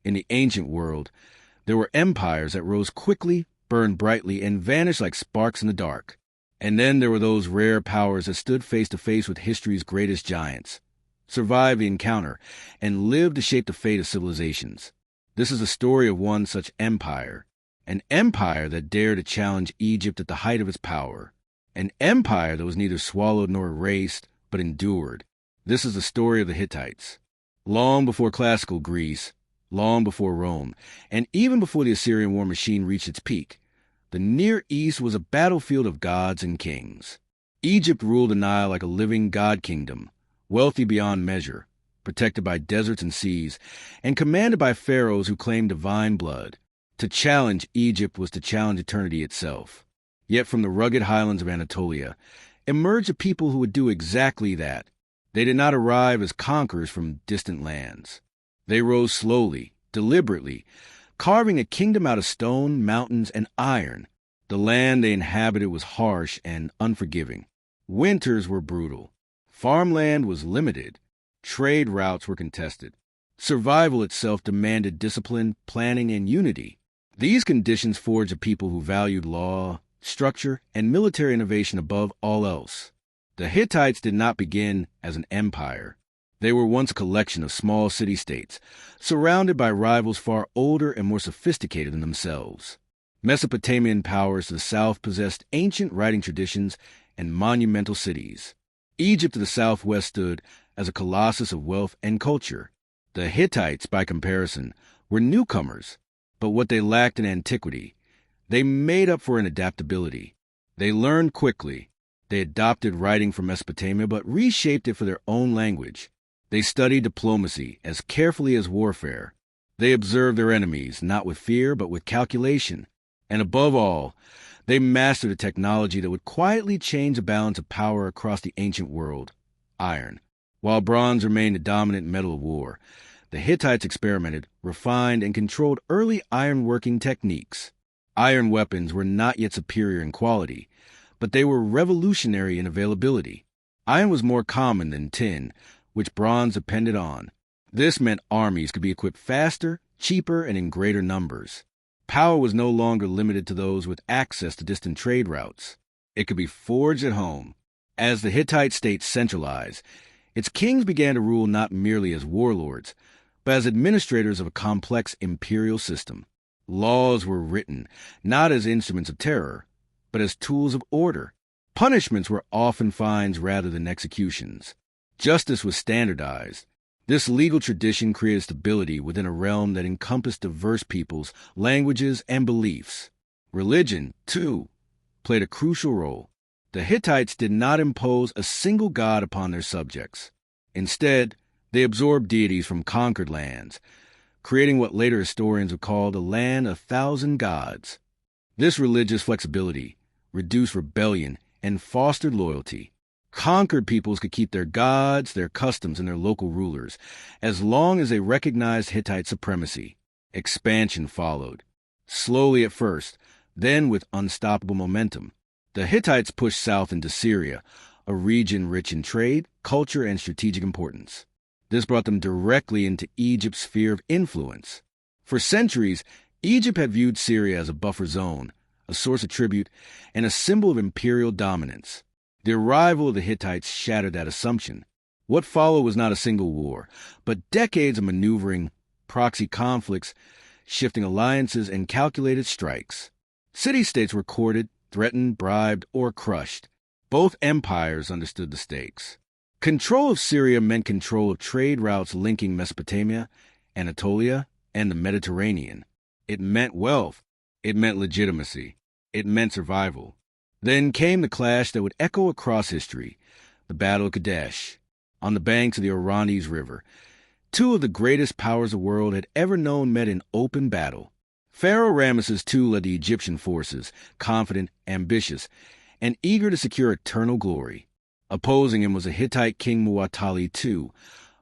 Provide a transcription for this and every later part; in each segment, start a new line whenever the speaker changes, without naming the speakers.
In the ancient world, there were empires that rose quickly, burned brightly, and vanished like sparks in the dark. And then there were those rare powers that stood face to face with history's greatest giants, survived the encounter, and lived to shape the fate of civilizations. This is the story of one such empire, an empire that dared to challenge Egypt at the height of its power, an empire that was neither swallowed nor erased, but endured. This is the story of the Hittites. Long before classical Greece, long before Rome, and even before the Assyrian war machine reached its peak, the Near East was a battlefield of gods and kings. Egypt ruled the Nile like a living god kingdom, wealthy beyond measure, protected by deserts and seas, and commanded by pharaohs who claimed divine blood. To challenge Egypt was to challenge eternity itself. Yet from the rugged highlands of Anatolia emerged a people who would do exactly that. They did not arrive as conquerors from distant lands. They rose slowly, deliberately, carving a kingdom out of stone, mountains, and iron. The land they inhabited was harsh and unforgiving. Winters were brutal. Farmland was limited. Trade routes were contested. Survival itself demanded discipline, planning, and unity. These conditions forged a people who valued law, structure, and military innovation above all else. The Hittites did not begin as an empire. They were once a collection of small city-states, surrounded by rivals far older and more sophisticated than themselves. Mesopotamian powers to the south possessed ancient writing traditions and monumental cities. Egypt to the southwest stood as a colossus of wealth and culture. The Hittites, by comparison, were newcomers, but what they lacked in antiquity, they made up for in adaptability. They learned quickly. They adopted writing from Mesopotamia, but reshaped it for their own language. They studied diplomacy as carefully as warfare. They observed their enemies, not with fear, but with calculation. And above all, they mastered a technology that would quietly change the balance of power across the ancient world: iron. While bronze remained the dominant metal of war, the Hittites experimented, refined, and controlled early ironworking techniques. Iron weapons were not yet superior in quality, but they were revolutionary in availability. Iron was more common than tin, which bronze depended on. This meant armies could be equipped faster, cheaper, and in greater numbers. Power was no longer limited to those with access to distant trade routes. It could be forged at home. As the Hittite state centralized, its kings began to rule not merely as warlords, but as administrators of a complex imperial system. Laws were written, not as instruments of terror, but as tools of order. Punishments were often fines rather than executions. Justice was standardized. This legal tradition created stability within a realm that encompassed diverse peoples, languages, and beliefs. Religion, too, played a crucial role. The Hittites did not impose a single god upon their subjects. Instead, they absorbed deities from conquered lands, creating what later historians would call the land of 1,000 gods. This religious flexibility reduced rebellion and fostered loyalty. Conquered peoples could keep their gods, their customs, and their local rulers, as long as they recognized Hittite supremacy. Expansion followed. Slowly at first, then with unstoppable momentum. The Hittites pushed south into Syria, a region rich in trade, culture, and strategic importance. This brought them directly into Egypt's sphere of influence. For centuries, Egypt had viewed Syria as a buffer zone, a source of tribute, and a symbol of imperial dominance. The arrival of the Hittites shattered that assumption. What followed was not a single war, but decades of maneuvering, proxy conflicts, shifting alliances, and calculated strikes. City-states were courted, threatened, bribed, or crushed. Both empires understood the stakes. Control of Syria meant control of trade routes linking Mesopotamia, Anatolia, and the Mediterranean. It meant wealth. It meant legitimacy. It meant survival. Then came the clash that would echo across history, the Battle of Kadesh, on the banks of the Orontes River. Two of the greatest powers the world had ever known met in open battle. Pharaoh Ramesses II led the Egyptian forces, confident, ambitious, and eager to secure eternal glory. Opposing him was a Hittite king Muwatalli II,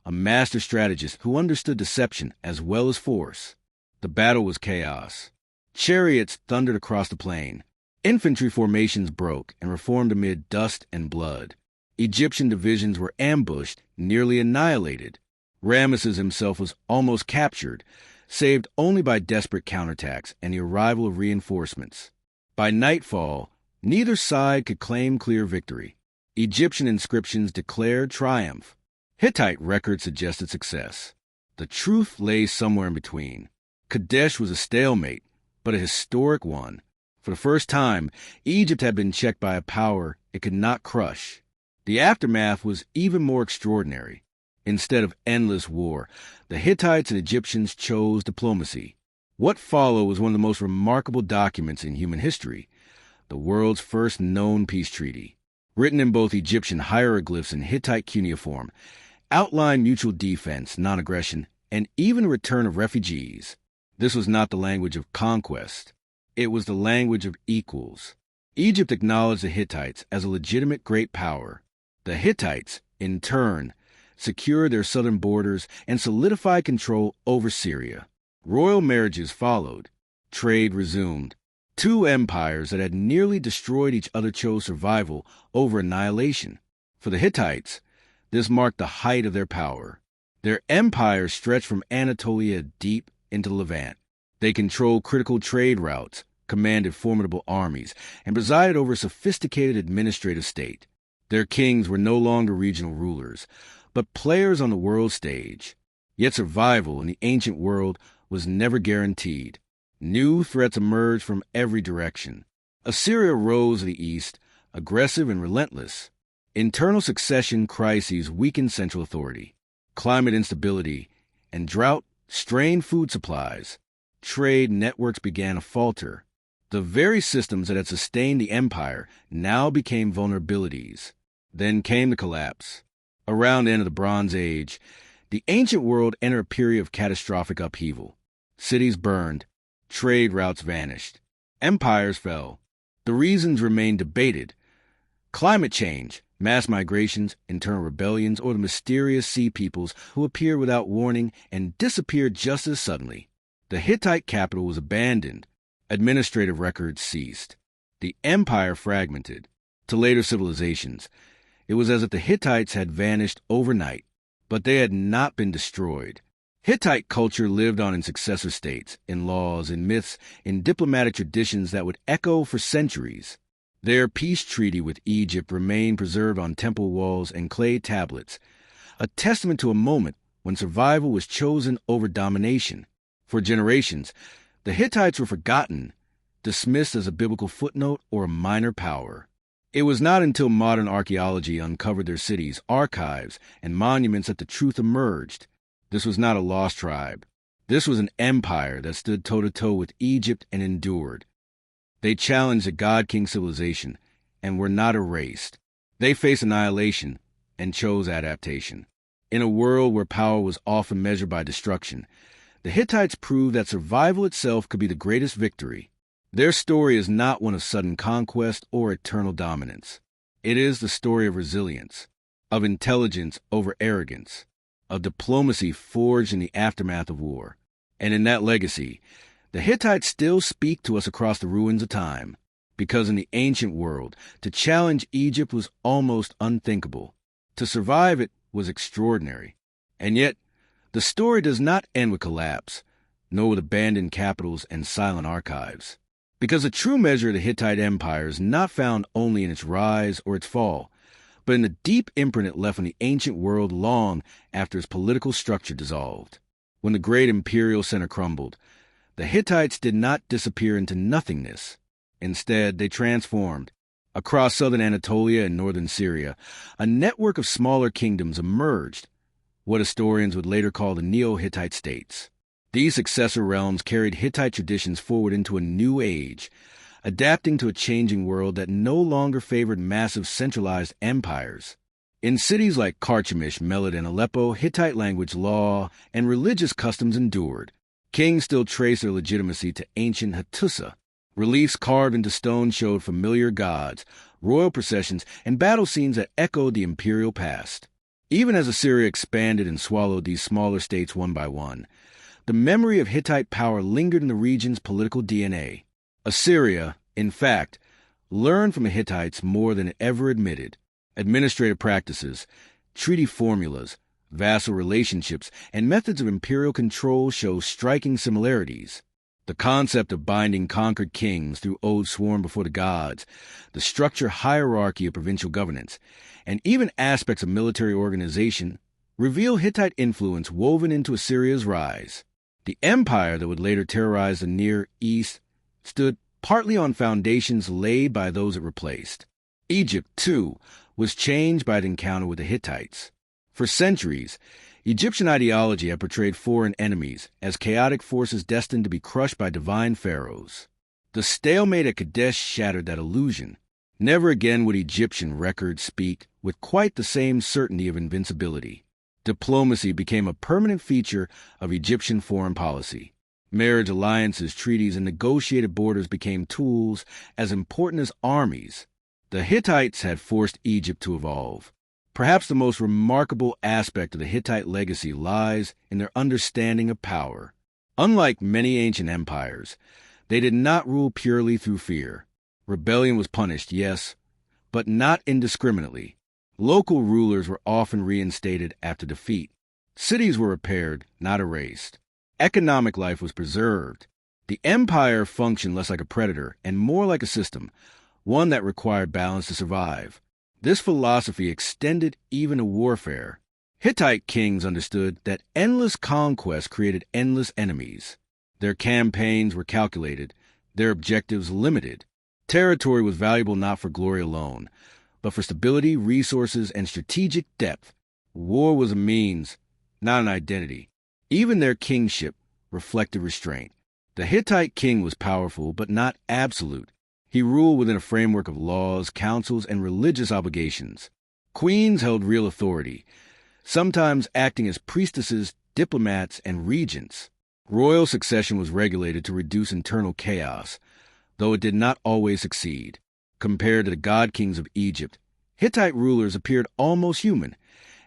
a master strategist who understood deception as well as force. The battle was chaos. Chariots thundered across the plain. Infantry formations broke and reformed amid dust and blood. Egyptian divisions were ambushed, nearly annihilated. Ramesses himself was almost captured, saved only by desperate counterattacks and the arrival of reinforcements. By nightfall, neither side could claim clear victory. Egyptian inscriptions declared triumph. Hittite records suggested success. The truth lay somewhere in between. Kadesh was a stalemate, but a historic one. For the first time, Egypt had been checked by a power it could not crush. The aftermath was even more extraordinary. Instead of endless war, the Hittites and Egyptians chose diplomacy. What followed was one of the most remarkable documents in human history, the world's first known peace treaty. Written in both Egyptian hieroglyphs and Hittite cuneiform, outlined mutual defense, non-aggression, and even the return of refugees. This was not the language of conquest. It was the language of equals. Egypt acknowledged the Hittites as a legitimate great power. The Hittites, in turn, secured their southern borders and solidified control over Syria. Royal marriages followed. Trade resumed. Two empires that had nearly destroyed each other chose survival over annihilation. For the Hittites, this marked the height of their power. Their empire stretched from Anatolia deep into the Levant. They controlled critical trade routes, commanded formidable armies, and presided over a sophisticated administrative state. Their kings were no longer regional rulers, but players on the world stage. Yet survival in the ancient world was never guaranteed. New threats emerged from every direction. Assyria rose to the east, aggressive and relentless. Internal succession crises weakened central authority. Climate instability and drought strained food supplies. Trade networks began to falter. The very systems that had sustained the empire now became vulnerabilities. Then came the collapse. Around the end of the Bronze Age, the ancient world entered a period of catastrophic upheaval. Cities burned. Trade routes vanished. Empires fell. The reasons remained debated. Climate change, mass migrations, internal rebellions, or the mysterious sea peoples who appeared without warning and disappeared just as suddenly. The Hittite capital was abandoned. Administrative records ceased. The empire fragmented. To later civilizations, it was as if the Hittites had vanished overnight, but they had not been destroyed. Hittite culture lived on in successor states, in laws, in myths, in diplomatic traditions that would echo for centuries. Their peace treaty with Egypt remained preserved on temple walls and clay tablets, a testament to a moment when survival was chosen over domination. For generations, the Hittites were forgotten, dismissed as a biblical footnote or a minor power. It was not until modern archaeology uncovered their cities, archives, and monuments that the truth emerged. This was not a lost tribe. This was an empire that stood toe-to-toe with Egypt and endured. They challenged the God-King civilization and were not erased. They faced annihilation and chose adaptation. In a world where power was often measured by destruction, the Hittites proved that survival itself could be the greatest victory. Their story is not one of sudden conquest or eternal dominance. It is the story of resilience, of intelligence over arrogance, of diplomacy forged in the aftermath of war. And in that legacy, the Hittites still speak to us across the ruins of time, because in the ancient world, to challenge Egypt was almost unthinkable. To survive it was extraordinary. And yet, the story does not end with collapse, nor with abandoned capitals and silent archives. Because the true measure of the Hittite Empire is not found only in its rise or its fall, but in the deep imprint it left on the ancient world long after its political structure dissolved. When the great imperial center crumbled, the Hittites did not disappear into nothingness. Instead, they transformed. Across southern Anatolia and northern Syria, a network of smaller kingdoms emerged, what historians would later call the Neo-Hittite states. These successor realms carried Hittite traditions forward into a new age, adapting to a changing world that no longer favored massive centralized empires. In cities like Carchemish, Melid, and Aleppo, Hittite language, law, and religious customs endured. Kings still traced their legitimacy to ancient Hattusa. Reliefs carved into stone showed familiar gods, royal processions, and battle scenes that echoed the imperial past. Even as Assyria expanded and swallowed these smaller states one by one, the memory of Hittite power lingered in the region's political DNA. Assyria, in fact, learned from the Hittites more than it ever admitted. Administrative practices, treaty formulas, Vassal relationships and methods of imperial control show striking similarities. The concept of binding conquered kings through oaths sworn before the gods, the structure hierarchy of provincial governance, and even aspects of military organization reveal Hittite influence woven into Assyria's rise. The empire that would later terrorize the Near East stood partly on foundations laid by those it replaced. Egypt, too, was changed by the encounter with the Hittites. For centuries, Egyptian ideology had portrayed foreign enemies as chaotic forces destined to be crushed by divine pharaohs. The stalemate at Kadesh shattered that illusion. Never again would Egyptian records speak with quite the same certainty of invincibility. Diplomacy became a permanent feature of Egyptian foreign policy. Marriage alliances, treaties, and negotiated borders became tools as important as armies. The Hittites had forced Egypt to evolve. Perhaps the most remarkable aspect of the Hittite legacy lies in their understanding of power. Unlike many ancient empires, they did not rule purely through fear. Rebellion was punished, yes, but not indiscriminately. Local rulers were often reinstated after defeat. Cities were repaired, not erased. Economic life was preserved. The empire functioned less like a predator and more like a system, one that required balance to survive. This philosophy extended even to warfare. Hittite kings understood that endless conquest created endless enemies. Their campaigns were calculated, their objectives limited. Territory was valuable not for glory alone, but for stability, resources, and strategic depth. War was a means, not an identity. Even their kingship reflected restraint. The Hittite king was powerful, but not absolute. He ruled within a framework of laws, councils, and religious obligations. Queens held real authority, sometimes acting as priestesses, diplomats, and regents. Royal succession was regulated to reduce internal chaos, though it did not always succeed. Compared to the god-kings of Egypt, Hittite rulers appeared almost human,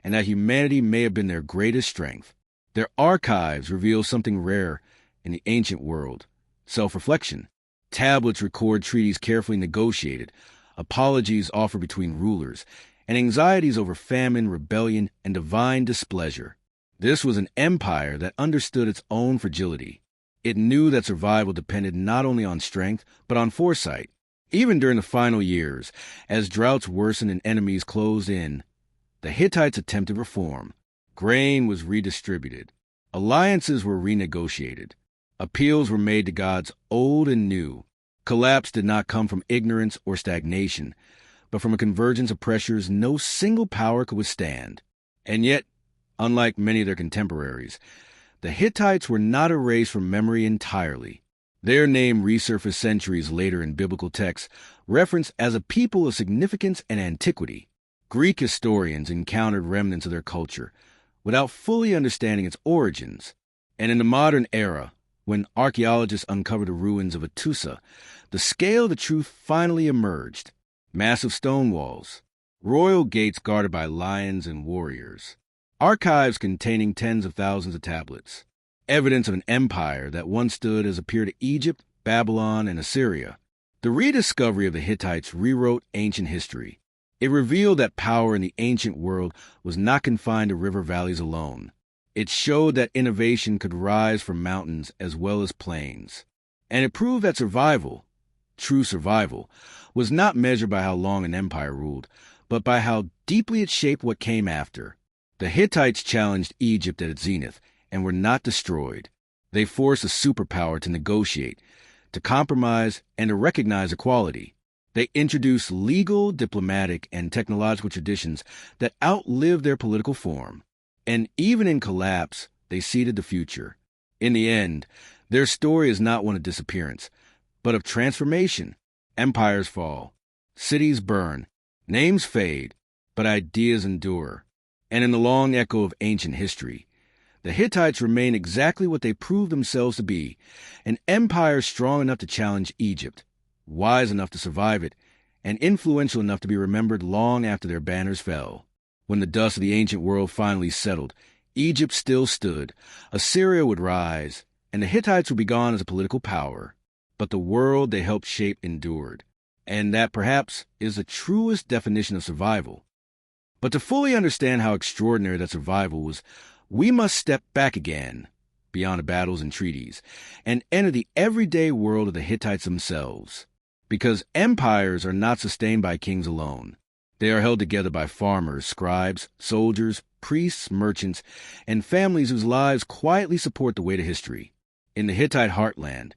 and that humanity may have been their greatest strength. Their archives reveal something rare in the ancient world: self-reflection. Tablets record treaties carefully negotiated, apologies offered between rulers, and anxieties over famine, rebellion, and divine displeasure. This was an empire that understood its own fragility. It knew that survival depended not only on strength, but on foresight. Even during the final years, as droughts worsened and enemies closed in, the Hittites attempted reform. Grain was redistributed. Alliances were renegotiated. Appeals were made to gods old and new. Collapse did not come from ignorance or stagnation, but from a convergence of pressures no single power could withstand. And yet, unlike many of their contemporaries, the Hittites were not erased from memory entirely. Their name resurfaced centuries later in biblical texts, referenced as a people of significance and antiquity. Greek historians encountered remnants of their culture without fully understanding its origins. And in the modern era, when archaeologists uncovered the ruins of Hattusa, the scale of the truth finally emerged. Massive stone walls, royal gates guarded by lions and warriors, archives containing tens of thousands of tablets, evidence of an empire that once stood as a peer to Egypt, Babylon, and Assyria. The rediscovery of the Hittites rewrote ancient history. It revealed that power in the ancient world was not confined to river valleys alone. It showed that innovation could rise from mountains as well as plains. And it proved that survival, true survival, was not measured by how long an empire ruled, but by how deeply it shaped what came after. The Hittites challenged Egypt at its zenith and were not destroyed. They forced a superpower to negotiate, to compromise, and to recognize equality. They introduced legal, diplomatic, and technological traditions that outlived their political form. And even in collapse, they seeded the future. In the end, their story is not one of disappearance, but of transformation. Empires fall, cities burn, names fade, but ideas endure. And in the long echo of ancient history, the Hittites remain exactly what they proved themselves to be: an empire strong enough to challenge Egypt, wise enough to survive it, and influential enough to be remembered long after their banners fell. When the dust of the ancient world finally settled, Egypt still stood, Assyria would rise, and the Hittites would be gone as a political power. But the world they helped shape endured, and that perhaps is the truest definition of survival: But to fully understand how extraordinary that survival was, we must step back again, beyond the battles and treaties, and enter the everyday world of the Hittites themselves. Because empires are not sustained by kings alone. They are held together by farmers, scribes, soldiers, priests, merchants, and families whose lives quietly support the weight of history. In the Hittite heartland,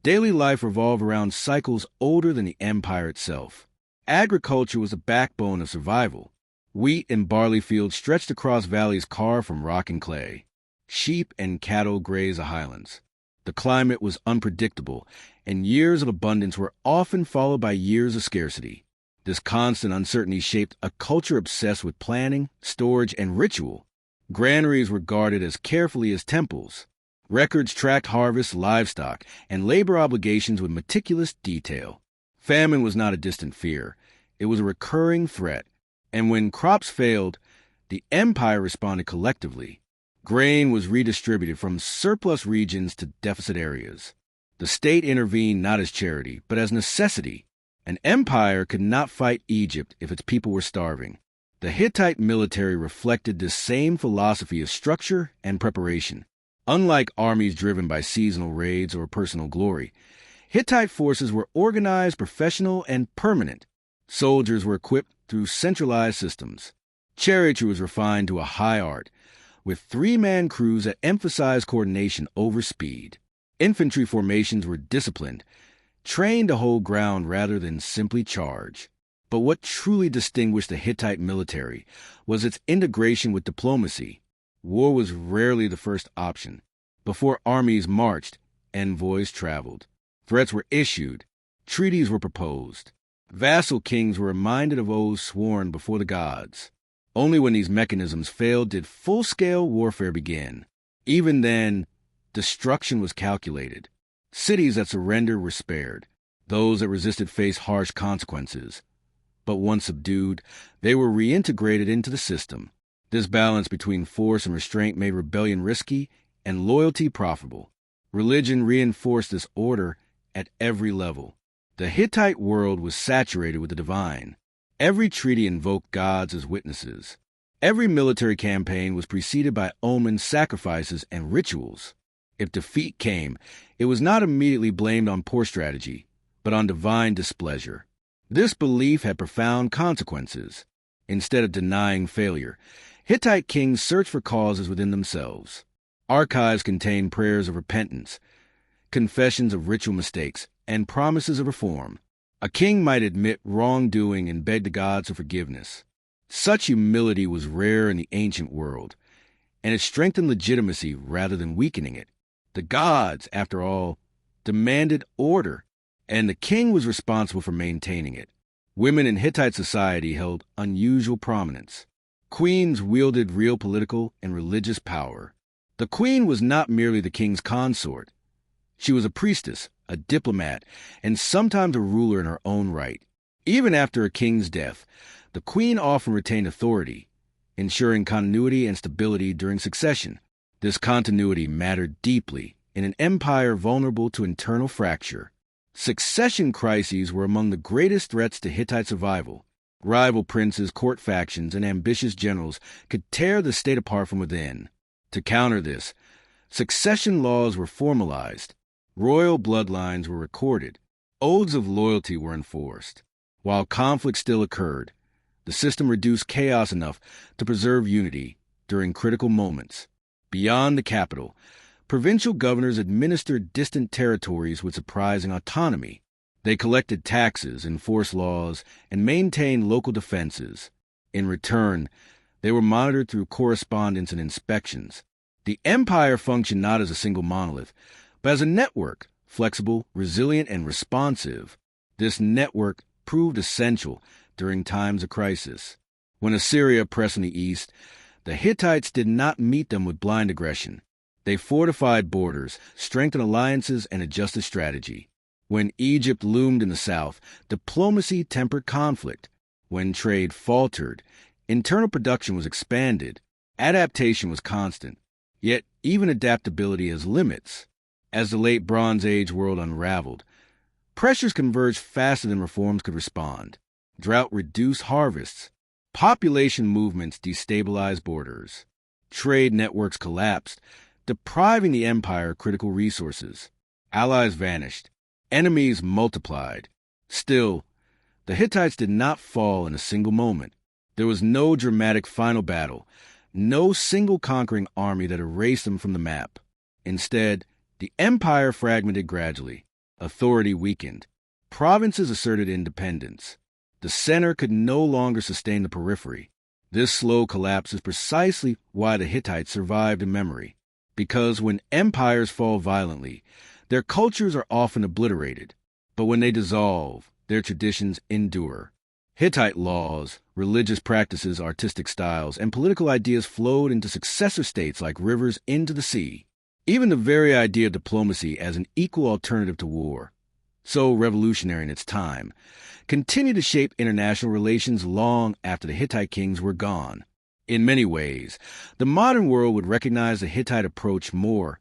daily life revolved around cycles older than the empire itself. Agriculture was the backbone of survival. Wheat and barley fields stretched across valleys carved from rock and clay. Sheep and cattle grazed the highlands. The climate was unpredictable, and years of abundance were often followed by years of scarcity. This constant uncertainty shaped a culture obsessed with planning, storage, and ritual. Granaries were guarded as carefully as temples. Records tracked harvests, livestock, and labor obligations with meticulous detail. Famine was not a distant fear. It was a recurring threat. And when crops failed, the empire responded collectively. Grain was redistributed from surplus regions to deficit areas. The state intervened not as charity, but as necessity. An empire could not fight Egypt if its people were starving. The Hittite military reflected this same philosophy of structure and preparation. Unlike armies driven by seasonal raids or personal glory, Hittite forces were organized, professional, and permanent. Soldiers were equipped through centralized systems. Chariotry was refined to a high art, with three-man crews that emphasized coordination over speed. Infantry formations were disciplined, trained to hold ground rather than simply charge. But what truly distinguished the Hittite military was its integration with diplomacy. War was rarely the first option. Before armies marched, envoys traveled. Threats were issued. Treaties were proposed. Vassal kings were reminded of oaths sworn before the gods. Only when these mechanisms failed did full-scale warfare begin. Even then, destruction was calculated. Cities that surrendered were spared. Those that resisted faced harsh consequences. But once subdued, they were reintegrated into the system. This balance between force and restraint made rebellion risky and loyalty profitable. Religion reinforced this order at every level. The Hittite world was saturated with the divine. Every treaty invoked gods as witnesses. Every military campaign was preceded by omen sacrifices and rituals. If defeat came, it was not immediately blamed on poor strategy, but on divine displeasure. This belief had profound consequences. Instead of denying failure, Hittite kings searched for causes within themselves. Archives contained prayers of repentance, confessions of ritual mistakes, and promises of reform. A king might admit wrongdoing and beg the gods for forgiveness. Such humility was rare in the ancient world, and it strengthened legitimacy rather than weakening it. The gods, after all, demanded order, and the king was responsible for maintaining it. Women in Hittite society held unusual prominence. Queens wielded real political and religious power. The queen was not merely the king's consort. She was a priestess, a diplomat, and sometimes a ruler in her own right. Even after a king's death, the queen often retained authority, ensuring continuity and stability during succession. This continuity mattered deeply in an empire vulnerable to internal fracture. Succession crises were among the greatest threats to Hittite survival. Rival princes, court factions, and ambitious generals could tear the state apart from within. To counter this, succession laws were formalized. Royal bloodlines were recorded. Oaths of loyalty were enforced. While conflict still occurred, the system reduced chaos enough to preserve unity during critical moments. Beyond the capital, provincial governors administered distant territories with surprising autonomy. They collected taxes, enforced laws, and maintained local defenses. In return, they were monitored through correspondence and inspections. The empire functioned not as a single monolith, but as a network, flexible, resilient, and responsive. This network proved essential during times of crisis. When Assyria pressed from the east, the Hittites did not meet them with blind aggression. They fortified borders, strengthened alliances, and adjusted strategy. When Egypt loomed in the south, diplomacy tempered conflict. When trade faltered, internal production was expanded. Adaptation was constant. Yet even adaptability has limits. As the late Bronze Age world unraveled, pressures converged faster than reforms could respond. Drought reduced harvests. Population movements destabilized borders. Trade networks collapsed, depriving the empire of critical resources. Allies vanished. Enemies multiplied. Still, the Hittites did not fall in a single moment. There was no dramatic final battle, no single conquering army that erased them from the map. Instead, the empire fragmented gradually. Authority weakened. Provinces asserted independence. The center could no longer sustain the periphery. This slow collapse is precisely why the Hittites survived in memory. Because when empires fall violently, their cultures are often obliterated. But when they dissolve, their traditions endure. Hittite laws, religious practices, artistic styles, and political ideas flowed into successor states like rivers into the sea. Even the very idea of diplomacy as an equal alternative to war, so revolutionary in its time, continued to shape international relations long after the Hittite kings were gone. In many ways, the modern world would recognize the Hittite approach more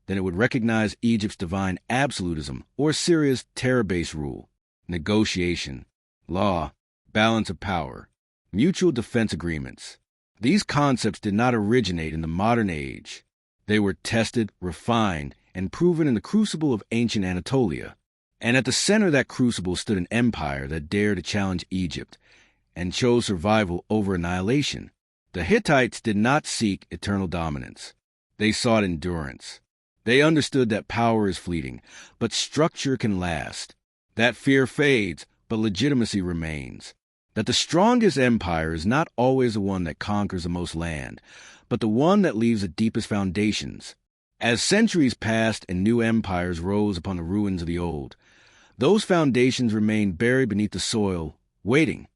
than it would recognize Egypt's divine absolutism or Syria's terror-based rule. Negotiation, law, balance of power, mutual defense agreements. These concepts did not originate in the modern age. They were tested, refined, and proven in the crucible of ancient Anatolia. And at the center of that crucible stood an empire that dared to challenge Egypt and chose survival over annihilation. The Hittites did not seek eternal dominance. They sought endurance. They understood that power is fleeting, but structure can last. That fear fades, but legitimacy remains. That the strongest empire is not always the one that conquers the most land, but the one that leaves the deepest foundations. As centuries passed and new empires rose upon the ruins of the old, those foundations remained buried beneath the soil, waiting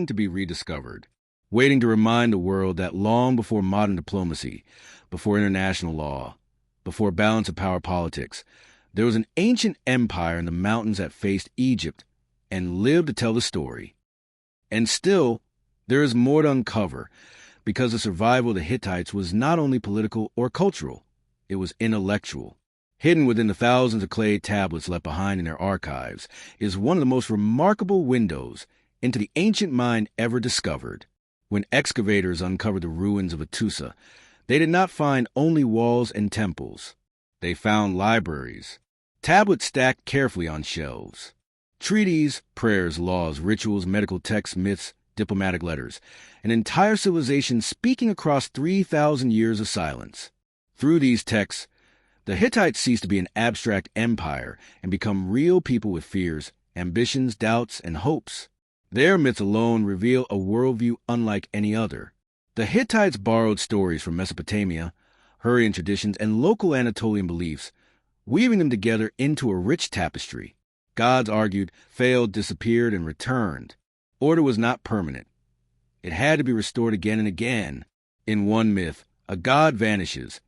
to be rediscovered, waiting to remind the world that long before modern diplomacy, before international law, before balance of power politics, there was an ancient empire in the mountains that faced Egypt and lived to tell the story. And still, there is more to uncover, because the survival of the Hittites was not only political or cultural, it was intellectual. Hidden within the thousands of clay tablets left behind in their archives is one of the most remarkable windows into the ancient mind ever discovered. When excavators uncovered the ruins of Hattusa, they did not find only walls and temples. They found libraries, tablets stacked carefully on shelves, treaties, prayers, laws, rituals, medical texts, myths, diplomatic letters, an entire civilization speaking across 3,000 years of silence. Through these texts, the Hittites ceased to be an abstract empire and become real people with fears, ambitions, doubts, and hopes. Their myths alone reveal a worldview unlike any other. The Hittites borrowed stories from Mesopotamia, Hurrian traditions, and local Anatolian beliefs, weaving them together into a rich tapestry. Gods argued, failed, disappeared, and returned. Order was not permanent. It had to be restored again and again. In one myth, a god vanishes,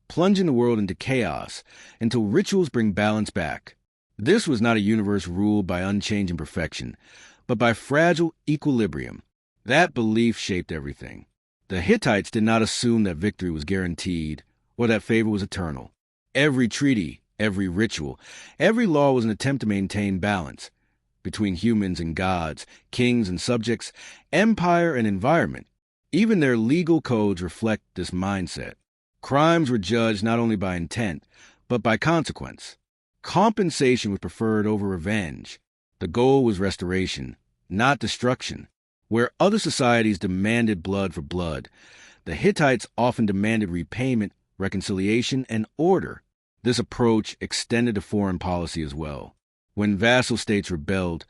plunging the world into chaos until rituals bring balance back. This was not a universe ruled by unchanging perfection, but by fragile equilibrium. That belief shaped everything. The Hittites did not assume that victory was guaranteed or that favor was eternal. Every treaty, every ritual, every law was an attempt to maintain balance between humans and gods, kings and subjects, empire and environment. Even their legal codes reflect this mindset. Crimes were judged not only by intent, but by consequence. Compensation was preferred over revenge. The goal was restoration, not destruction. Where other societies demanded blood for blood, the Hittites often demanded repayment, reconciliation, and order. This approach extended to foreign policy as well. When vassal states rebelled,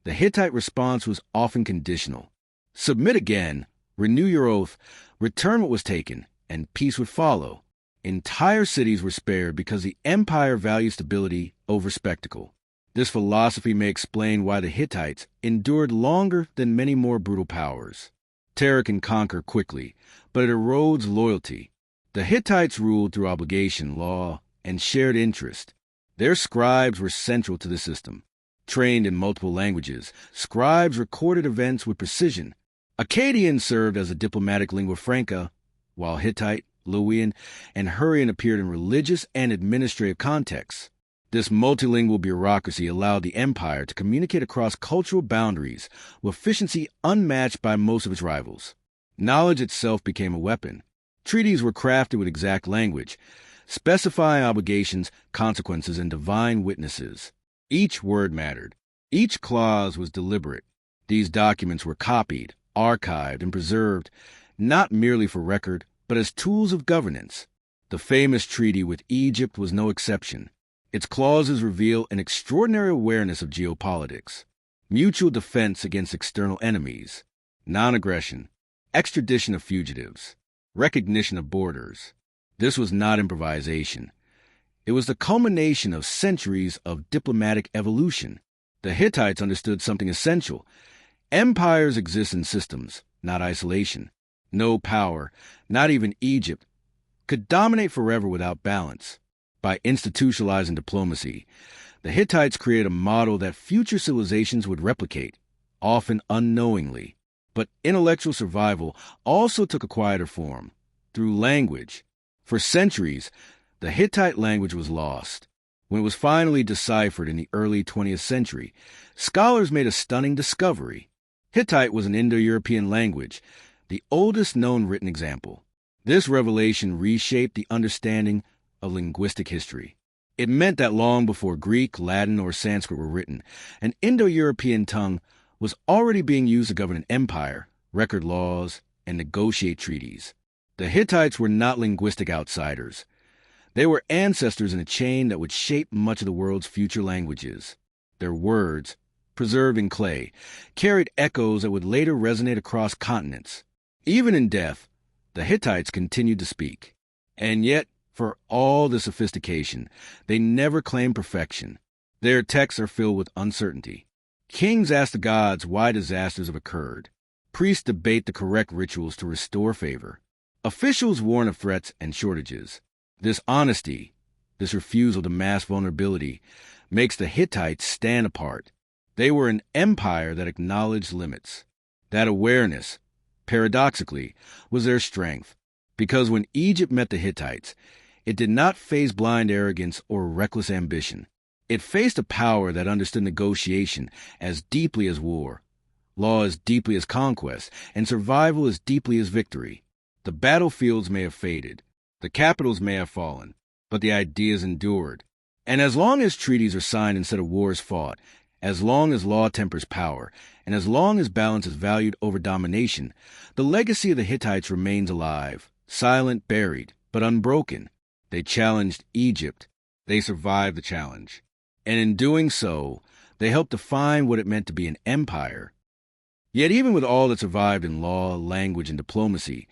the Hittite response was often conditional. Submit again, renew your oath, return what was taken, and peace would follow. Entire cities were spared because the empire valued stability over spectacle. This philosophy may explain why the Hittites endured longer than many more brutal powers. Terror can conquer quickly, but it erodes loyalty. The Hittites ruled through obligation, law, and shared interest. Their scribes were central to the system. Trained in multiple languages, scribes recorded events with precision. Akkadian served as a diplomatic lingua franca, while Hittite, Luwian, and Hurrian appeared in religious and administrative contexts. This multilingual bureaucracy allowed the empire to communicate across cultural boundaries with efficiency unmatched by most of its rivals. Knowledge itself became a weapon. Treaties were crafted with exact language, specifying obligations, consequences, and divine witnesses. Each word mattered. Each clause was deliberate. These documents were copied, archived, and preserved, not merely for record, but as tools of governance. The famous treaty with Egypt was no exception. Its clauses reveal an extraordinary awareness of geopolitics, mutual defense against external enemies, non-aggression, extradition of fugitives, recognition of borders. This was not improvisation. It was the culmination of centuries of diplomatic evolution. The Hittites understood something essential. Empires exist in systems, not isolation. No power, not even Egypt, could dominate forever without balance. By institutionalizing diplomacy, the Hittites created a model that future civilizations would replicate, often unknowingly. But intellectual survival also took a quieter form, through language. For centuries, the Hittite language was lost. When it was finally deciphered in the early 20th century, scholars made a stunning discovery. Hittite was an Indo-European language, the oldest known written example. This revelation reshaped the understanding of linguistic history. It meant that long before Greek, Latin, or Sanskrit were written, an Indo-European tongue was already being used to govern an empire, record laws, and negotiate treaties. The Hittites were not linguistic outsiders. They were ancestors in a chain that would shape much of the world's future languages. Their words, preserved in clay, carried echoes that would later resonate across continents. Even in death, the Hittites continued to speak. And yet, for all the sophistication, they never claimed perfection. Their texts are filled with uncertainty. Kings ask the gods why disasters have occurred. Priests debate the correct rituals to restore favor. Officials warn of threats and shortages. This honesty, this refusal to mask vulnerability, makes the Hittites stand apart. They were an empire that acknowledged limits. That awareness, paradoxically, was their strength, because when Egypt met the Hittites, it did not face blind arrogance or reckless ambition. It faced a power that understood negotiation as deeply as war, law as deeply as conquest, and survival as deeply as victory. The battlefields may have faded, the capitals may have fallen, but the ideas endured. And as long as treaties are signed instead of wars fought, as long as law tempers power, and as long as balance is valued over domination, the legacy of the Hittites remains alive, silent, buried, but unbroken. They challenged Egypt. They survived the challenge. And in doing so, they helped define what it meant to be an empire. Yet even with all that survived in law, language, and diplomacy,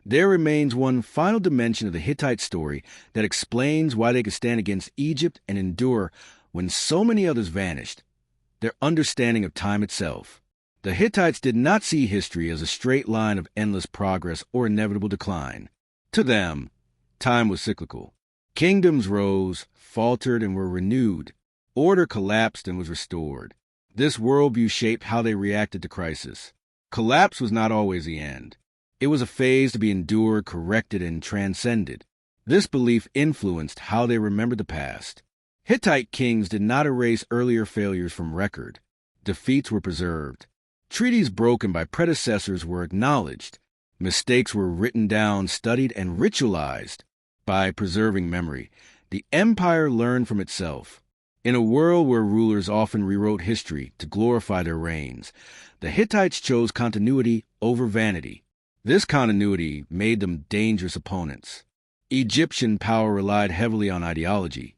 there remains one final dimension of the Hittite story that explains why they could stand against Egypt and endure when so many others vanished: their understanding of time itself. The Hittites did not see history as a straight line of endless progress or inevitable decline. To them, time was cyclical. Kingdoms rose, faltered, and were renewed. Order collapsed and was restored. This worldview shaped how they reacted to crisis. Collapse was not always the end. It was a phase to be endured, corrected, and transcended. This belief influenced how they remembered the past. Hittite kings did not erase earlier failures from record. Defeats were preserved. Treaties broken by predecessors were acknowledged. Mistakes were written down, studied, and ritualized. By preserving memory, the empire learned from itself. In a world where rulers often rewrote history to glorify their reigns, the Hittites chose continuity over vanity. This continuity made them dangerous opponents. Egyptian power relied heavily on ideology.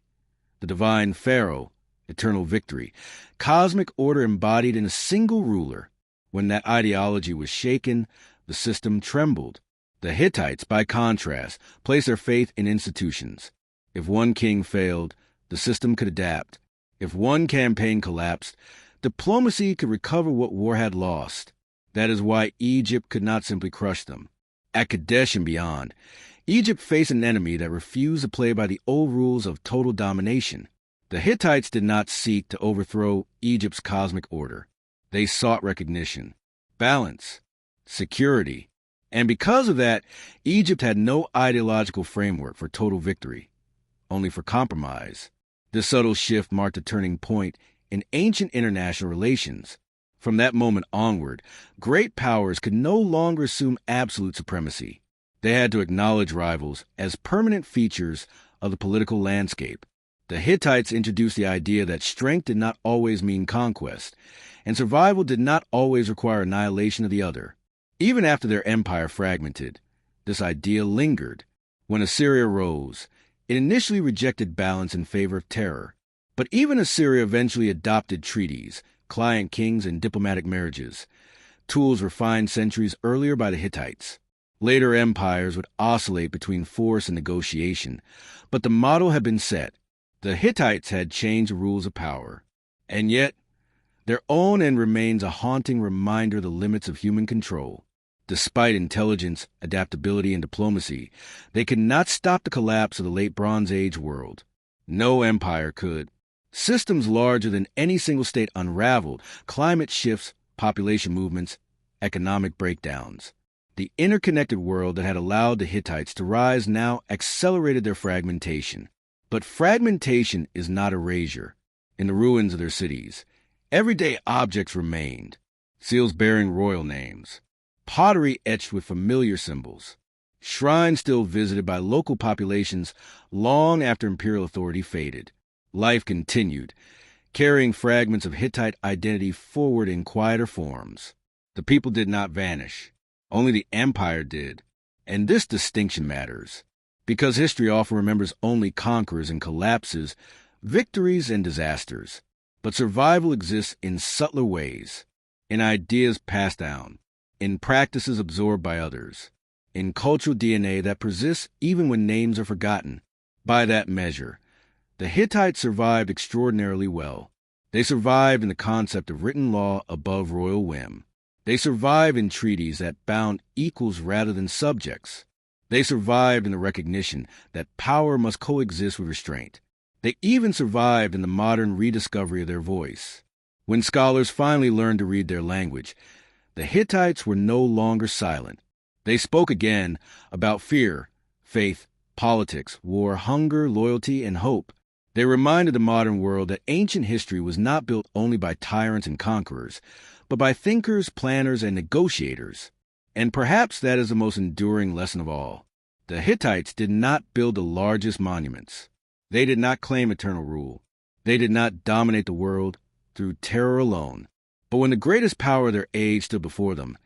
The divine pharaoh, eternal victory, cosmic order embodied in a single ruler. When that ideology was shaken, the system trembled. The Hittites, by contrast, placed their faith in institutions. If one king failed, the system could adapt. If one campaign collapsed, diplomacy could recover what war had lost. That is why Egypt could not simply crush them. At Kadesh and beyond, Egypt faced an enemy that refused to play by the old rules of total domination. The Hittites did not seek to overthrow Egypt's cosmic order. They sought recognition, balance, security. And because of that, Egypt had no ideological framework for total victory, only for compromise. This subtle shift marked a turning point in ancient international relations. From that moment onward, great powers could no longer assume absolute supremacy. They had to acknowledge rivals as permanent features of the political landscape. The Hittites introduced the idea that strength did not always mean conquest, and survival did not always require annihilation of the other. Even after their empire fragmented, this idea lingered. When Assyria rose, it initially rejected balance in favor of terror. But even Assyria eventually adopted treaties, client kings, and diplomatic marriages, tools refined centuries earlier by the Hittites. Later empires would oscillate between force and negotiation, but the model had been set. The Hittites had changed the rules of power. And yet, their own end remains a haunting reminder of the limits of human control. Despite intelligence, adaptability, and diplomacy, they could not stop the collapse of the late Bronze Age world. No empire could. Systems larger than any single state unraveled, climate shifts, population movements, economic breakdowns. The interconnected world that had allowed the Hittites to rise now accelerated their fragmentation. But fragmentation is not erasure. In the ruins of their cities, everyday objects remained, seals bearing royal names, pottery etched with familiar symbols, shrines still visited by local populations long after imperial authority faded. Life continued, carrying fragments of Hittite identity forward in quieter forms. The people did not vanish. Only the empire did. And this distinction matters, because history often remembers only conquerors and collapses, victories and disasters. But survival exists in subtler ways, in ideas passed down, in practices absorbed by others, in cultural DNA that persists even when names are forgotten. By that measure, the Hittites survived extraordinarily well. They survived in the concept of written law above royal whim. They survived in treaties that bound equals rather than subjects. They survived in the recognition that power must coexist with restraint. They even survived in the modern rediscovery of their voice. When scholars finally learned to read their language, the Hittites were no longer silent. They spoke again about fear, faith, politics, war, hunger, loyalty, and hope. They reminded the modern world that ancient history was not built only by tyrants and conquerors, but by thinkers, planners, and negotiators. And perhaps that is the most enduring lesson of all. The Hittites did not build the largest monuments. They did not claim eternal rule. They did not dominate the world through terror alone. But when the greatest power of their age stood before them,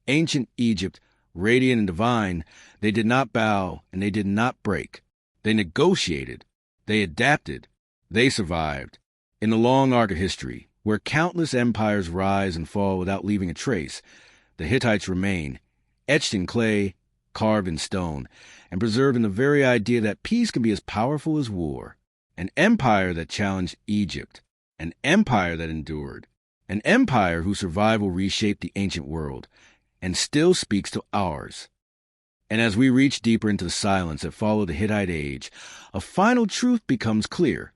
ancient Egypt, radiant and divine, they did not bow and they did not break. They negotiated. They adapted. They survived. In the long arc of history, where countless empires rise and fall without leaving a trace, the Hittites remain, etched in clay, carved in stone, and preserved in the very idea that peace can be as powerful as war. An empire that challenged Egypt, an empire that endured, an empire whose survival reshaped the ancient world, and still speaks to ours. And as we reach deeper into the silence that followed the Hittite age, a final truth becomes clear.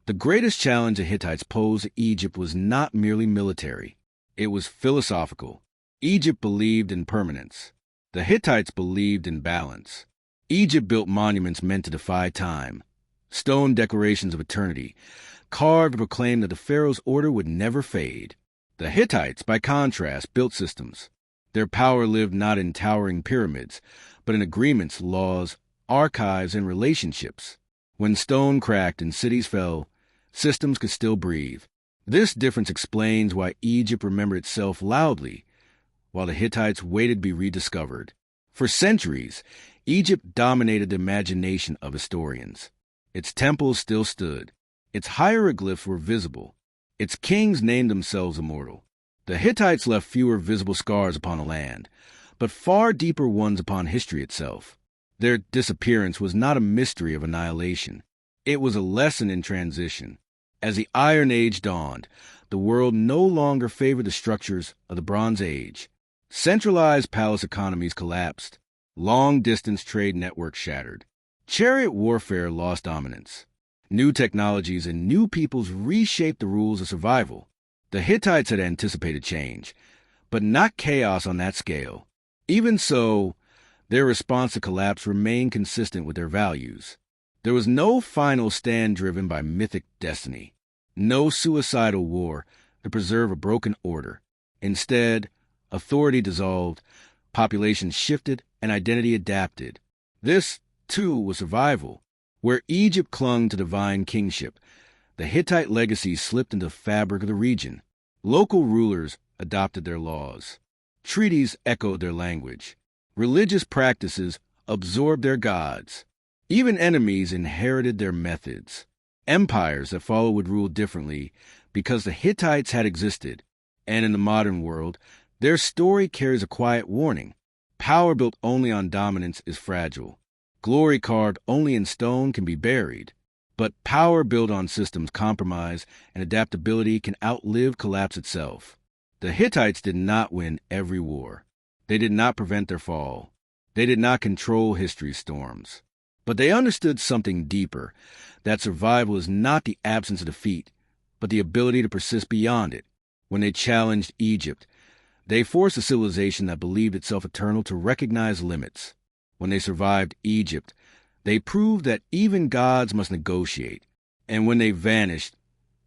The greatest challenge the Hittites posed to Egypt was not merely military. It was philosophical. Egypt believed in permanence. The Hittites believed in balance. Egypt built monuments meant to defy time, stone declarations of eternity, carved to proclaim that the pharaoh's order would never fade. The Hittites, by contrast, built systems. Their power lived not in towering pyramids, but in agreements, laws, archives, and relationships. When stone cracked and cities fell, systems could still breathe. This difference explains why Egypt remembered itself loudly, while the Hittites waited to be rediscovered. For centuries, Egypt dominated the imagination of historians. Its temples still stood. Its hieroglyphs were visible. Its kings named themselves immortal. The Hittites left fewer visible scars upon the land, but far deeper ones upon history itself. Their disappearance was not a mystery of annihilation. It was a lesson in transition. As the Iron Age dawned, the world no longer favored the structures of the Bronze Age. Centralized palace economies collapsed. Long-distance trade networks shattered. Chariot warfare lost dominance. New technologies and new peoples reshaped the rules of survival. The Hittites had anticipated change, but not chaos on that scale. Even so, their response to collapse remained consistent with their values. There was no final stand driven by mythic destiny, no suicidal war to preserve a broken order. Instead, authority dissolved, population shifted, and identity adapted. This, too, was survival. Where Egypt clung to divine kingship, the Hittite legacy slipped into the fabric of the region. Local rulers adopted their laws. Treaties echoed their language. Religious practices absorbed their gods. Even enemies inherited their methods. Empires that followed would rule differently because the Hittites had existed, and in the modern world, their story carries a quiet warning. Power built only on dominance is fragile. Glory carved only in stone can be buried. But power built on systems compromise and adaptability can outlive collapse itself. The Hittites did not win every war. They did not prevent their fall. They did not control history's storms. But they understood something deeper, that survival is not the absence of defeat, but the ability to persist beyond it. When they challenged Egypt, they forced a civilization that believed itself eternal to recognize limits. When they survived Egypt, they proved that even gods must negotiate. And when they vanished,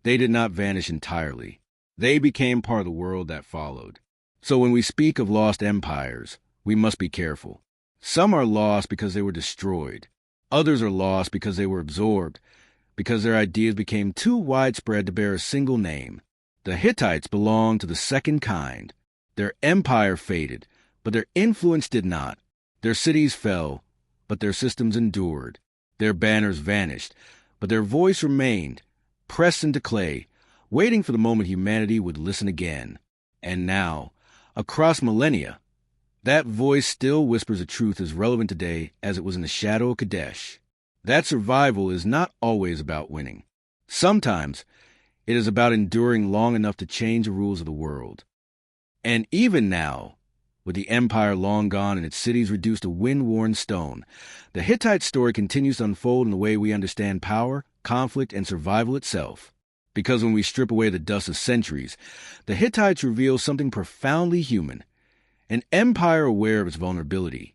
they did not vanish entirely. They became part of the world that followed. So when we speak of lost empires, we must be careful. Some are lost because they were destroyed. Others are lost because they were absorbed, because their ideas became too widespread to bear a single name. The Hittites belonged to the second kind. Their empire faded, but their influence did not. Their cities fell, but their systems endured. Their banners vanished, but their voice remained, pressed into clay, waiting for the moment humanity would listen again. And now, across millennia, that voice still whispers a truth as relevant today as it was in the shadow of Kadesh. That survival is not always about winning. Sometimes it is about enduring long enough to change the rules of the world. And even now, with the empire long gone and its cities reduced to wind-worn stone, the Hittite story continues to unfold in the way we understand power, conflict, and survival itself. Because when we strip away the dust of centuries, the Hittites reveal something profoundly human. An empire aware of its vulnerability,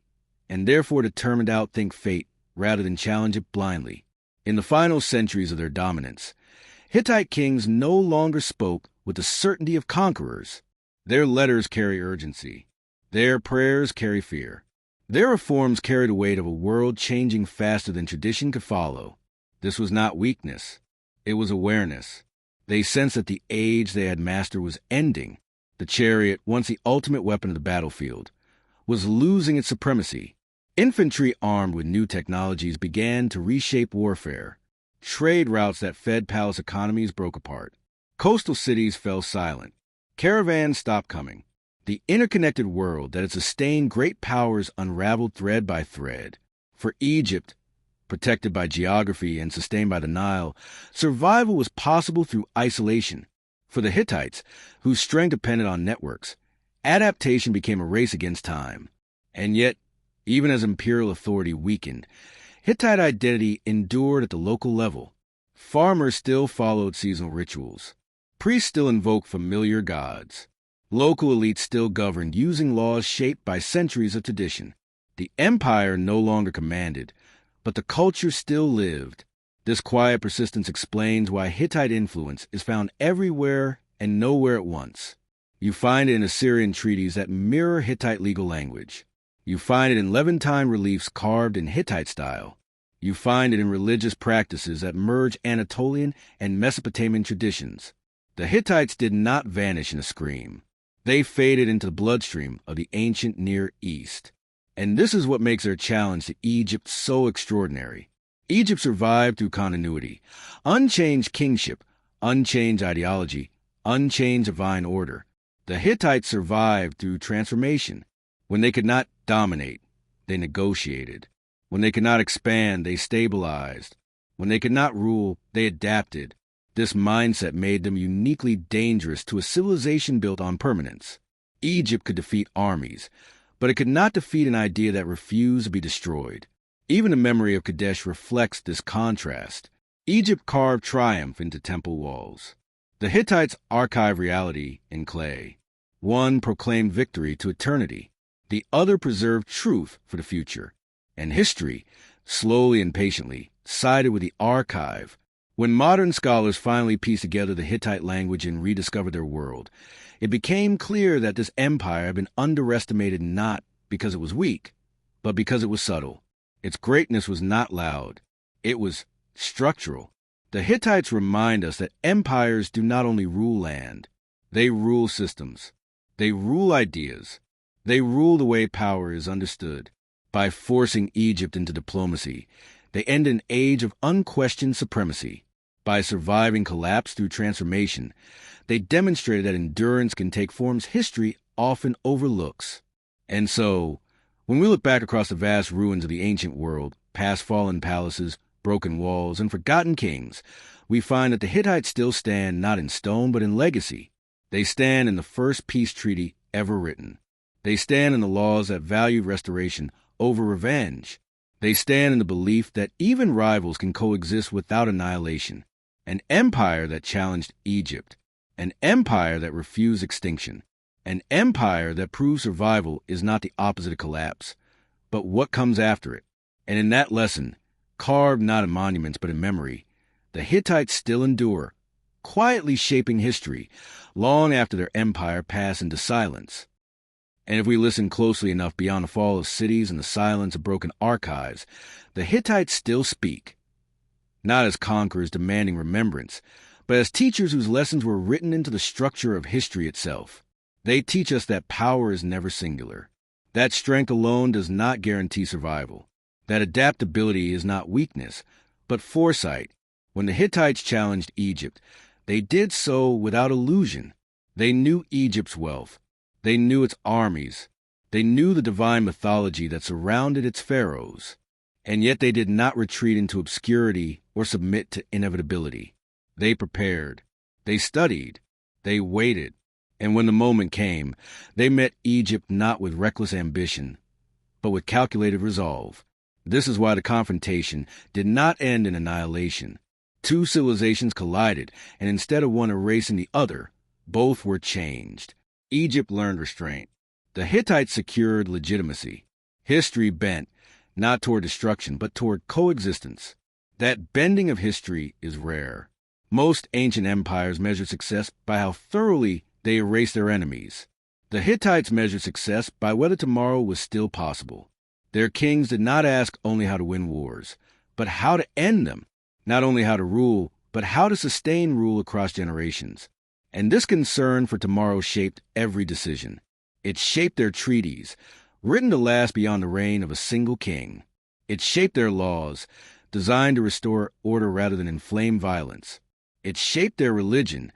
and therefore determined to outthink fate rather than challenge it blindly. In the final centuries of their dominance, Hittite kings no longer spoke with the certainty of conquerors. Their letters carry urgency. Their prayers carry fear. Their reforms carry the weight of a world changing faster than tradition could follow. This was not weakness. It was awareness. They sensed that the age they had mastered was ending. The chariot, once the ultimate weapon of the battlefield, was losing its supremacy. Infantry armed with new technologies began to reshape warfare. Trade routes that fed palace economies broke apart. Coastal cities fell silent. Caravans stopped coming. The interconnected world that had sustained great powers unraveled thread by thread. For Egypt, protected by geography and sustained by the Nile, survival was possible through isolation. For the Hittites, whose strength depended on networks, adaptation became a race against time. And yet, even as imperial authority weakened, Hittite identity endured at the local level. Farmers still followed seasonal rituals. Priests still invoked familiar gods. Local elites still governed using laws shaped by centuries of tradition. The empire no longer commanded, but the culture still lived. This quiet persistence explains why Hittite influence is found everywhere and nowhere at once. You find it in Assyrian treaties that mirror Hittite legal language. You find it in Levantine reliefs carved in Hittite style. You find it in religious practices that merge Anatolian and Mesopotamian traditions. The Hittites did not vanish in a scream. They faded into the bloodstream of the ancient Near East. And this is what makes their challenge to Egypt so extraordinary. Egypt survived through continuity, unchanged kingship, unchanged ideology, unchanged divine order. The Hittites survived through transformation. When they could not dominate, they negotiated. When they could not expand, they stabilized. When they could not rule, they adapted. This mindset made them uniquely dangerous to a civilization built on permanence. Egypt could defeat armies, but it could not defeat an idea that refused to be destroyed. Even the memory of Kadesh reflects this contrast. Egypt carved triumph into temple walls. The Hittites archived reality in clay. One proclaimed victory to eternity. The other preserved truth for the future. And history, slowly and patiently, sided with the archive. When modern scholars finally pieced together the Hittite language and rediscovered their world, it became clear that this empire had been underestimated not because it was weak, but because it was subtle. Its greatness was not loud. It was structural. The Hittites remind us that empires do not only rule land, they rule systems. They rule ideas. They rule the way power is understood. By forcing Egypt into diplomacy, they end an age of unquestioned supremacy. By surviving collapse through transformation, they demonstrated that endurance can take forms history often overlooks. And so, when we look back across the vast ruins of the ancient world, past fallen palaces, broken walls, and forgotten kings, we find that the Hittites still stand not in stone but in legacy. They stand in the first peace treaty ever written. They stand in the laws that valued restoration over revenge. They stand in the belief that even rivals can coexist without annihilation. An empire that challenged Egypt. An empire that refused extinction. An empire that proved survival is not the opposite of collapse, but what comes after it. And in that lesson, carved not in monuments but in memory, the Hittites still endure, quietly shaping history long after their empire passed into silence. And if we listen closely enough beyond the fall of cities and the silence of broken archives, the Hittites still speak, not as conquerors demanding remembrance, but as teachers whose lessons were written into the structure of history itself. They teach us that power is never singular, that strength alone does not guarantee survival, that adaptability is not weakness, but foresight. When the Hittites challenged Egypt, they did so without illusion. They knew Egypt's wealth. They knew its armies. They knew the divine mythology that surrounded its pharaohs. And yet they did not retreat into obscurity or submit to inevitability. They prepared. They studied. They waited. And when the moment came, they met Egypt not with reckless ambition, but with calculated resolve. This is why the confrontation did not end in annihilation. Two civilizations collided, and instead of one erasing the other, both were changed. Egypt learned restraint. The Hittites secured legitimacy. History bent, not toward destruction, but toward coexistence. That bending of history is rare. Most ancient empires measured success by how thoroughly they erased their enemies. The Hittites measured success by whether tomorrow was still possible. Their kings did not ask only how to win wars, but how to end them. Not only how to rule, but how to sustain rule across generations. And this concern for tomorrow shaped every decision. It shaped their treaties, written to last beyond the reign of a single king. It shaped their laws, designed to restore order rather than inflame violence. It shaped their religion,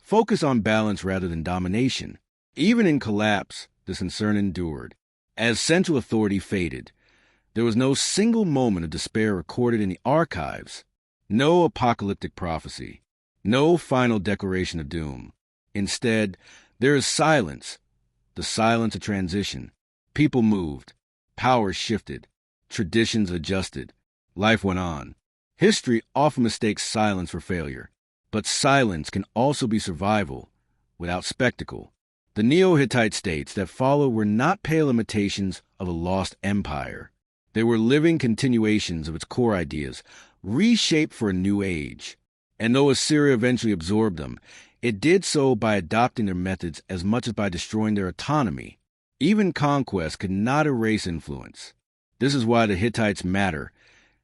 focused on balance rather than domination. Even in collapse, this concern endured. As central authority faded, there was no single moment of despair recorded in the archives. No apocalyptic prophecy. No final declaration of doom. Instead, there is silence. The silence of transition. People moved. Power shifted. Traditions adjusted. Life went on. History often mistakes silence for failure. But silence can also be survival without spectacle. The Neo-Hittite states that followed were not pale imitations of a lost empire. They were living continuations of its core ideas, reshaped for a new age. And though Assyria eventually absorbed them, it did so by adopting their methods as much as by destroying their autonomy. Even conquest could not erase influence. This is why the Hittites matter,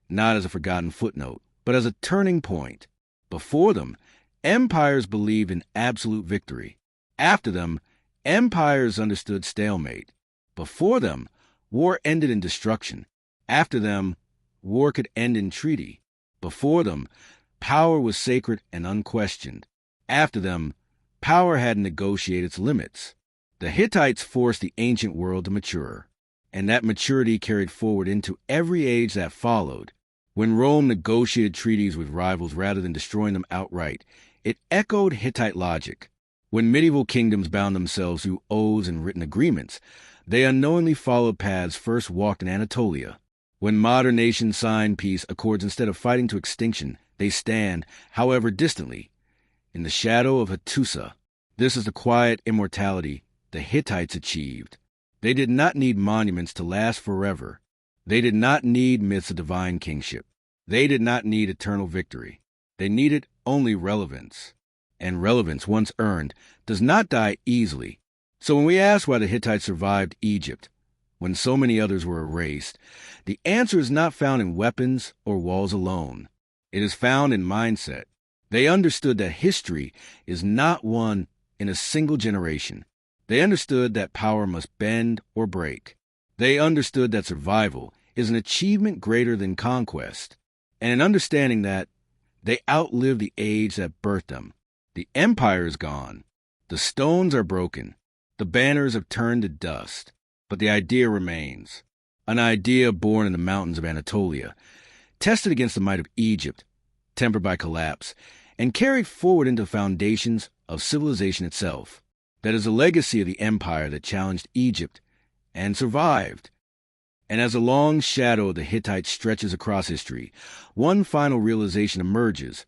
not as a forgotten footnote, but as a turning point. Before them, empires believed in absolute victory. After them, empires understood stalemate. Before them, war ended in destruction. After them, war could end in treaty. Before them, power was sacred and unquestioned. After them, power had negotiated its limits. The Hittites forced the ancient world to mature, and that maturity carried forward into every age that followed. When Rome negotiated treaties with rivals rather than destroying them outright, it echoed Hittite logic. When medieval kingdoms bound themselves through oaths and written agreements, they unknowingly followed paths first walked in Anatolia. When modern nations sign peace accords instead of fighting to extinction, they stand, however distantly, in the shadow of Hattusa. This is the quiet immortality the Hittites achieved. They did not need monuments to last forever. They did not need myths of divine kingship. They did not need eternal victory. They needed only relevance. And relevance, once earned, does not die easily. So when we ask why the Hittites survived Egypt, when so many others were erased, the answer is not found in weapons or walls alone. It is found in mindset. They understood that history is not won in a single generation. They understood that power must bend or break. They understood that survival is an achievement greater than conquest. And in understanding that, they outlived the age that birthed them. The empire is gone. The stones are broken. The banners have turned to dust. But the idea remains. An idea born in the mountains of Anatolia, tested against the might of Egypt, tempered by collapse, and carried forward into the foundations of civilization itself. That is a legacy of the empire that challenged Egypt and survived. And as a long shadow of the Hittites stretches across history, one final realization emerges,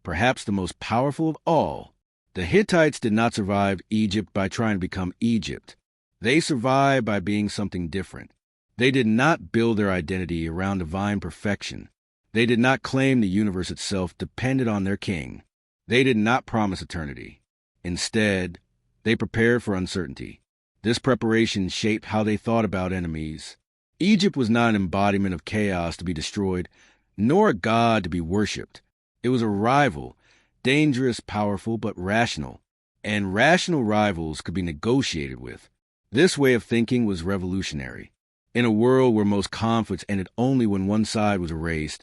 perhaps the most powerful of all. The Hittites did not survive Egypt by trying to become Egypt. They survived by being something different. They did not build their identity around divine perfection. They did not claim the universe itself depended on their king. They did not promise eternity. Instead, they prepared for uncertainty. This preparation shaped how they thought about enemies. Egypt was not an embodiment of chaos to be destroyed, nor a god to be worshipped. It was a rival, dangerous, powerful, but rational. And rational rivals could be negotiated with. This way of thinking was revolutionary. In a world where most conflicts ended only when one side was erased,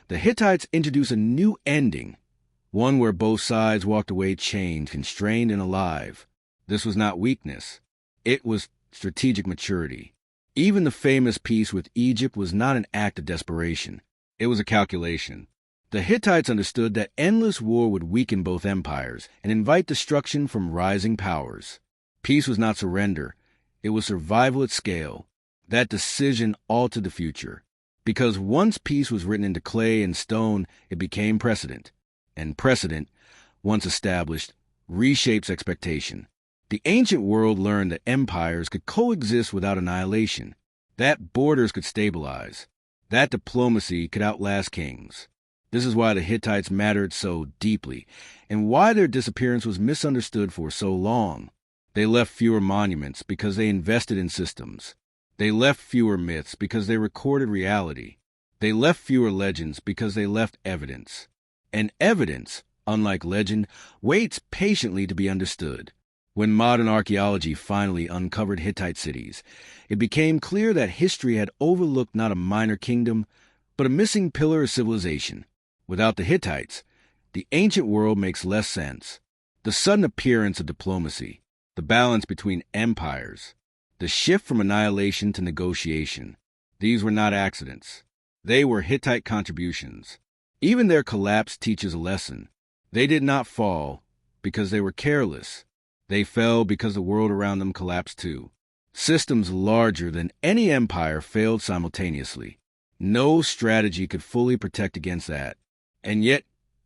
the Hittites introduced a new ending, one where both sides walked away changed, constrained, and alive. This was not weakness. It was strategic maturity. Even the famous peace with Egypt was not an act of desperation. It was a calculation. The Hittites understood that endless war would weaken both empires and invite destruction from rising powers. Peace was not surrender. It was survival at scale. That decision altered the future. Because once peace was written into clay and stone, it became precedent. And precedent, once established, reshapes expectation. The ancient world learned that empires could coexist without annihilation, that borders could stabilize, that diplomacy could outlast kings. This is why the Hittites mattered so deeply, and why their disappearance was misunderstood for so long. They left fewer monuments because they invested in systems. They left fewer myths because they recorded reality. They left fewer legends because they left evidence. And evidence, unlike legend, waits patiently to be understood. When modern archaeology finally uncovered Hittite cities, it became clear that history had overlooked not a minor kingdom, but a missing pillar of civilization. Without the Hittites, the ancient world makes less sense. The sudden appearance of diplomacy, the balance between empires, the shift from annihilation to negotiation, these were not accidents. They were Hittite contributions. Even their collapse teaches a lesson. They did not fall because they were careless. They fell because the world around them collapsed too. Systems larger than any empire failed simultaneously. No strategy could fully protect against that. And yet,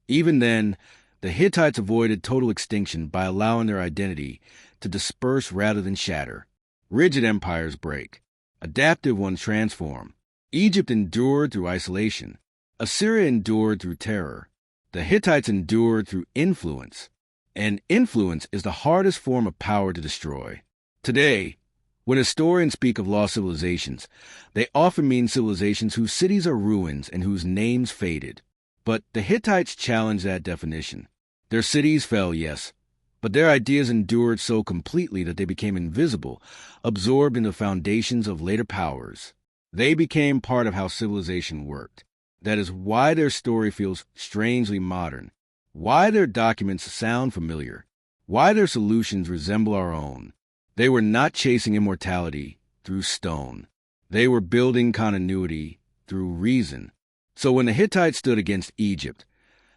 even then, the Hittites avoided total extinction by allowing their identity to disperse rather than shatter. Rigid empires break. Adaptive ones transform. Egypt endured through isolation. Assyria endured through terror. The Hittites endured through influence. And influence is the hardest form of power to destroy. Today, when historians speak of lost civilizations, they often mean civilizations whose cities are ruins and whose names faded. But the Hittites challenged that definition. Their cities fell, yes, but their ideas endured so completely that they became invisible, absorbed in the foundations of later powers. They became part of how civilization worked. That is why their story feels strangely modern, why their documents sound familiar, why their solutions resemble our own. They were not chasing immortality through stone. They were building continuity through reason. So when the Hittites stood against Egypt,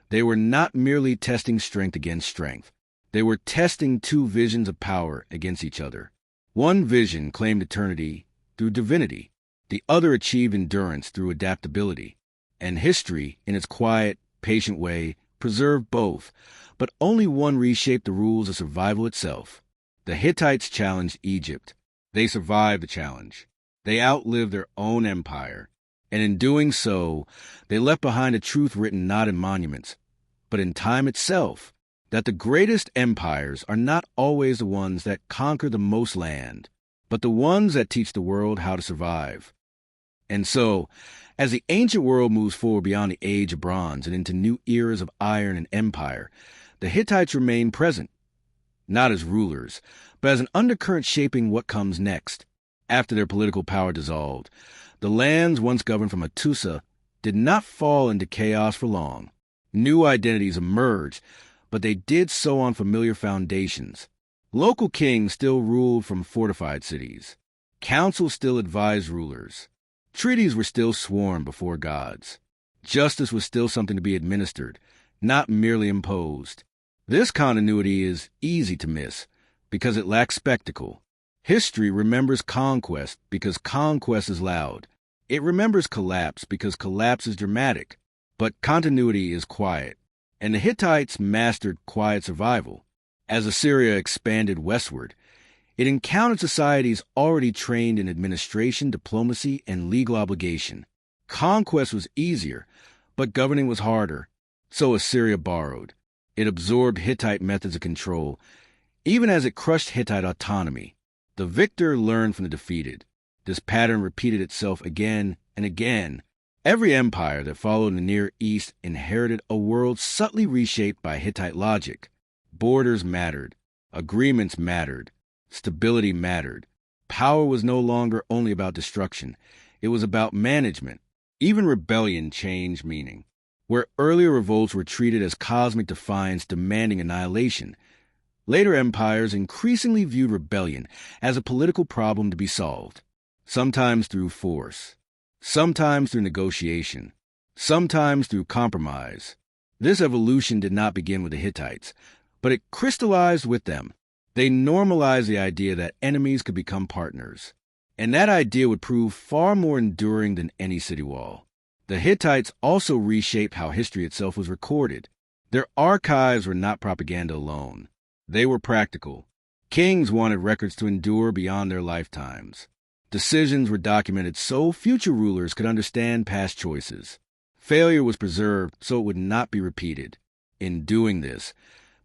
they were not merely testing strength against strength. They were testing two visions of power against each other. One vision claimed eternity through divinity. The other achieved endurance through adaptability. And history, in its quiet, patient way, preserved both, but only one reshaped the rules of survival itself. The Hittites challenged Egypt. They survived the challenge. They outlived their own empire. And in doing so, they left behind a truth written not in monuments, but in time itself, that the greatest empires are not always the ones that conquer the most land, but the ones that teach the world how to survive. And so, as the ancient world moves forward beyond the age of bronze and into new eras of iron and empire, the Hittites remain present, not as rulers, but as an undercurrent shaping what comes next. After their political power dissolved, the lands once governed from Hattusa did not fall into chaos for long. New identities emerged, but they did so on familiar foundations. Local kings still ruled from fortified cities. Councils still advised rulers. Treaties were still sworn before gods. Justice was still something to be administered, not merely imposed. This continuity is easy to miss because it lacks spectacle. History remembers conquest because conquest is loud. It remembers collapse because collapse is dramatic. But continuity is quiet, and the Hittites mastered quiet survival. As Assyria expanded westward, it encountered societies already trained in administration, diplomacy, and legal obligation. Conquest was easier, but governing was harder. So Assyria borrowed. It absorbed Hittite methods of control, even as it crushed Hittite autonomy. The victor learned from the defeated. This pattern repeated itself again and again. Every empire that followed in the Near East inherited a world subtly reshaped by Hittite logic. Borders mattered. Agreements mattered. Stability mattered. Power was no longer only about destruction. It was about management. Even rebellion changed meaning. Where earlier revolts were treated as cosmic defiance demanding annihilation, later empires increasingly viewed rebellion as a political problem to be solved, sometimes through force, sometimes through negotiation, sometimes through compromise. This evolution did not begin with the Hittites, but it crystallized with them. They normalized the idea that enemies could become partners, and that idea would prove far more enduring than any city wall. The Hittites also reshaped how history itself was recorded. Their archives were not propaganda alone. They were practical. Kings wanted records to endure beyond their lifetimes. Decisions were documented so future rulers could understand past choices. Failure was preserved so it would not be repeated. In doing this,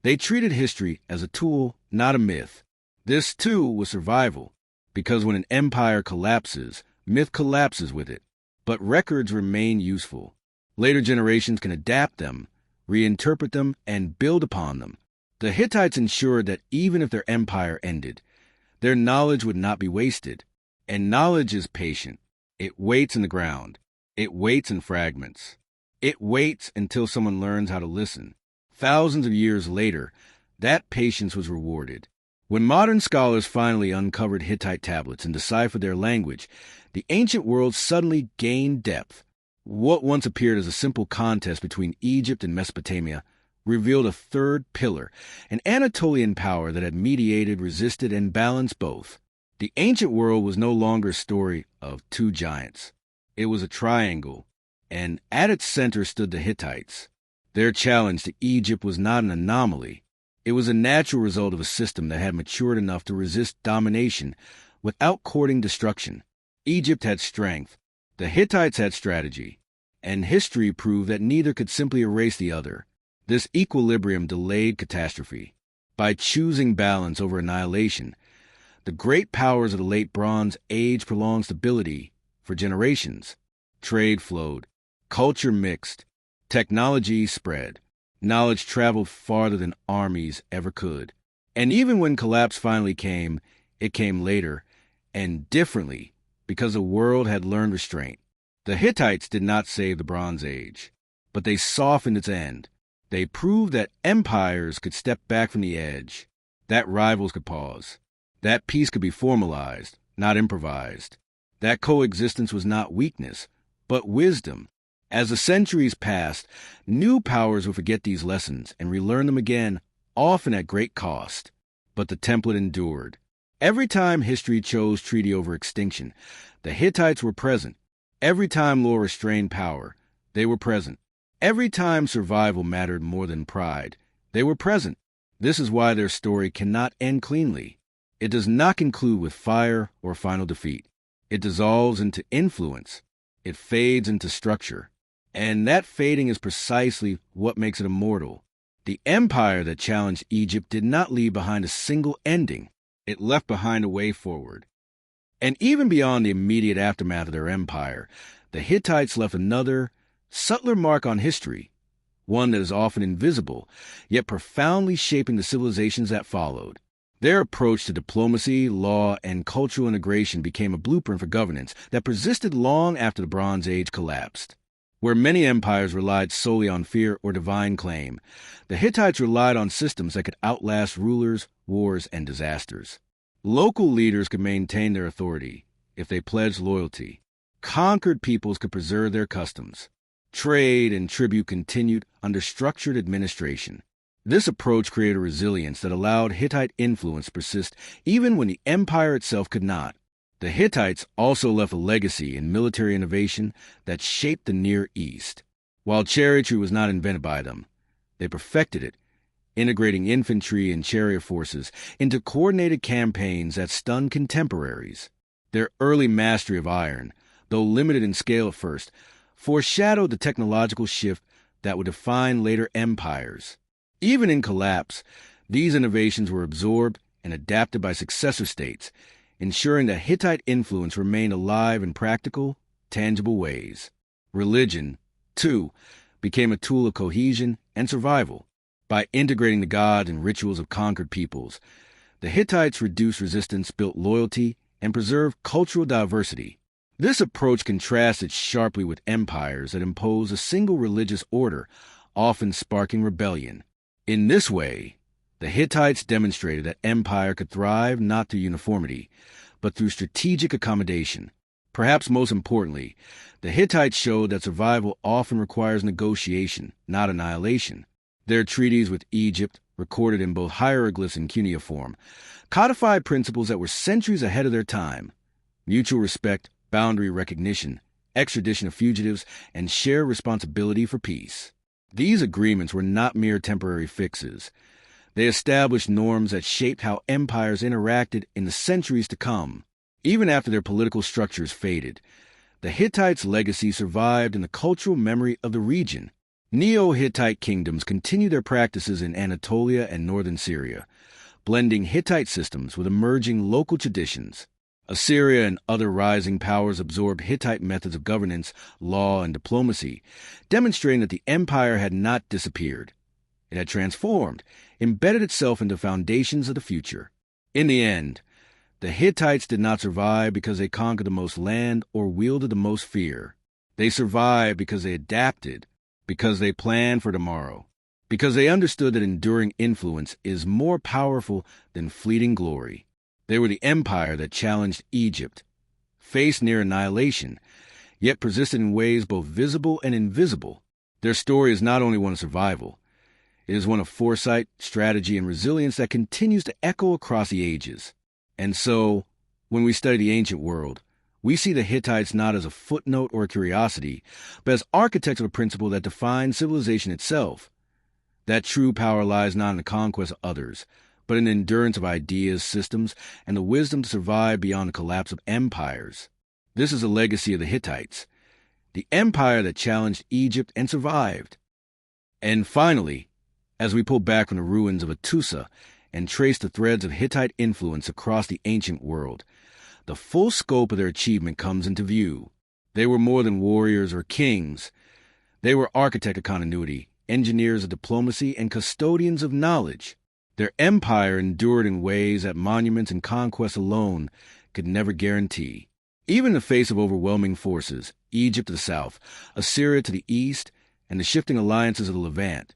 they treated history as a tool, not a myth. This, too, was survival, because when an empire collapses, myth collapses with it. But records remain useful. Later generations can adapt them, reinterpret them, and build upon them. The Hittites ensured that even if their empire ended, their knowledge would not be wasted. And knowledge is patient. It waits in the ground. It waits in fragments. It waits until someone learns how to listen. Thousands of years later, that patience was rewarded. When modern scholars finally uncovered Hittite tablets and deciphered their language, the ancient world suddenly gained depth. What once appeared as a simple contest between Egypt and Mesopotamia revealed a third pillar, an Anatolian power that had mediated, resisted, and balanced both. The ancient world was no longer a story of two giants. It was a triangle, and at its center stood the Hittites. Their challenge to Egypt was not an anomaly. It was a natural result of a system that had matured enough to resist domination without courting destruction. Egypt had strength, the Hittites had strategy, and history proved that neither could simply erase the other. This equilibrium delayed catastrophe. By choosing balance over annihilation, the great powers of the late Bronze Age prolonged stability for generations. Trade flowed, culture mixed, technology spread. Knowledge traveled farther than armies ever could. And even when collapse finally came, it came later, and differently, because the world had learned restraint. The Hittites did not save the Bronze Age, but they softened its end. They proved that empires could step back from the edge, that rivals could pause, that peace could be formalized, not improvised, that coexistence was not weakness, but wisdom. As the centuries passed, new powers would forget these lessons and relearn them again, often at great cost. But the template endured. Every time history chose treaty over extinction, the Hittites were present. Every time law restrained power, they were present. Every time survival mattered more than pride, they were present. This is why their story cannot end cleanly. It does not conclude with fire or final defeat. It dissolves into influence, It fades into structure. And that fading is precisely what makes it immortal. The empire that challenged Egypt did not leave behind a single ending. It left behind a way forward. And even beyond the immediate aftermath of their empire, the Hittites left another, subtler mark on history, one that is often invisible, yet profoundly shaping the civilizations that followed. Their approach to diplomacy, law, and cultural integration became a blueprint for governance that persisted long after the Bronze Age collapsed. Where many empires relied solely on fear or divine claim, the Hittites relied on systems that could outlast rulers, wars, and disasters. Local leaders could maintain their authority if they pledged loyalty. Conquered peoples could preserve their customs. Trade and tribute continued under structured administration. This approach created a resilience that allowed Hittite influence to persist even when the empire itself could not. The Hittites also left a legacy in military innovation that shaped the Near East. While chariotry was not invented by them, they perfected it, integrating infantry and chariot forces into coordinated campaigns that stunned contemporaries. Their early mastery of iron, though limited in scale at first, foreshadowed the technological shift that would define later empires. Even in collapse, these innovations were absorbed and adapted by successor states, ensuring that Hittite influence remained alive in practical, tangible ways. Religion, too, became a tool of cohesion and survival. By integrating the gods and rituals of conquered peoples, the Hittites reduced resistance, built loyalty, and preserved cultural diversity. This approach contrasted sharply with empires that imposed a single religious order, often sparking rebellion. In this way, the Hittites demonstrated that empire could thrive not through uniformity, but through strategic accommodation. Perhaps most importantly, the Hittites showed that survival often requires negotiation, not annihilation. Their treaties with Egypt, recorded in both hieroglyphs and cuneiform, codified principles that were centuries ahead of their time. Mutual respect, boundary recognition, extradition of fugitives, and shared responsibility for peace. These agreements were not mere temporary fixes. They established norms that shaped how empires interacted in the centuries to come. Even after their political structures faded, the Hittites' legacy survived in the cultural memory of the region. Neo-Hittite kingdoms continued their practices in Anatolia and northern Syria, blending Hittite systems with emerging local traditions. Assyria and other rising powers absorbed Hittite methods of governance, law, and diplomacy, demonstrating that the empire had not disappeared. It had transformed, embedded itself into foundations of the future. In the end, the Hittites did not survive because they conquered the most land or wielded the most fear. They survived because they adapted, because they planned for tomorrow, because they understood that enduring influence is more powerful than fleeting glory. They were the empire that challenged Egypt, faced near annihilation, yet persisted in ways both visible and invisible. Their story is not only one of survival, it is one of foresight, strategy, and resilience that continues to echo across the ages. And so, when we study the ancient world, we see the Hittites not as a footnote or a curiosity, but as architects of a principle that defines civilization itself. That true power lies not in the conquest of others, but in the endurance of ideas, systems, and the wisdom to survive beyond the collapse of empires. This is the legacy of the Hittites, the empire that challenged Egypt and survived. And finally, as we pull back from the ruins of Hattusa and trace the threads of Hittite influence across the ancient world, the full scope of their achievement comes into view. They were more than warriors or kings. They were architects of continuity, engineers of diplomacy, and custodians of knowledge. Their empire endured in ways that monuments and conquest alone could never guarantee. Even in the face of overwhelming forces, Egypt to the south, Assyria to the east, and the shifting alliances of the Levant,